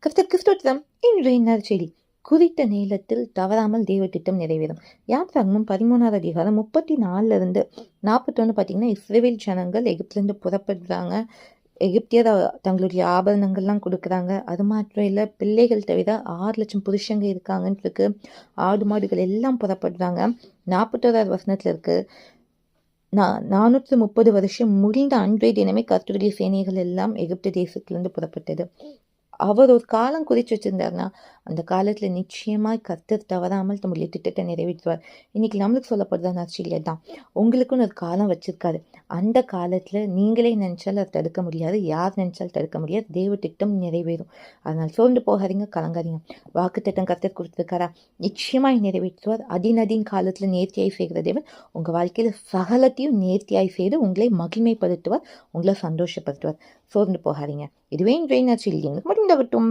கர்த்தர் கிறிஸ்துவிடம் இன்றைய நற்செய்தி. குறித்த நேரத்தில் தவறாமல் தேவ திட்டம் நிறைவேறும். யாத்ராகமம் 13வது அதிகாரம் 34 41 பார்த்தீங்கன்னா, இஸ்ரவேல் ஜனங்கள் எகிப்திலிருந்து புறப்படுறாங்க. எகிப்தியர் தங்களுடைய ஆபரணங்கள்லாம் கொடுக்குறாங்க. அது மாத்திரம் இல்லை, பிள்ளைகள் தவிர 6 லட்சம் புருஷங்க இருக்காங்கன்னு இருக்கு. ஆடு மாடுகள் எல்லாம் புறப்படுறாங்க. 41வது வசனத்துல இருக்கு, 430 வருஷம் முடிந்த அன்றைய தினமே கர்த்தருடைய சேனைகள் எல்லாம் எகிப்து தேசத்திலிருந்து புறப்பட்டது. அவர் ஒரு காலம் குறித்து வச்சிருந்தாருன்னா அந்த காலத்துல நிச்சயமாய் கர்த்தர் தவறாமல் தம்முடைய திட்டத்தை நிறைவேற்றுவார். இன்னைக்கு நம்மளுக்கு சொல்லப்படுற நற்செய்தியில தான் உங்களுக்குன்னு ஒரு காலம் வச்சிருக்காரு. அந்த காலத்துல நீங்களே நினைச்சால் அதை தடுக்க முடியாது, யார் நினைச்சாலும் தடுக்க முடியாது. தேவ திட்டம் நிறைவேறும். அதனால சோர்ந்து போகாதீங்க, கலங்காதீங்க. வாக்கு திட்டம் கர்த்தர் கொடுத்திருக்காரா, நிச்சயமாய் நிறைவேற்றுவார். அதின் காலத்துல நேர்த்தியாய் செய்கிற தேவன் உங்க வாழ்க்கையில சகலத்தையும் நேர்த்தியாய் செய்து உங்களை மகிமைப்படுத்துவார், உங்களை சந்தோஷப்படுத்துவார். சோர்ந்து போகாதீங்க. இதுவே இன்றைய நற்செய்தி. முடிந்தவட்டும்.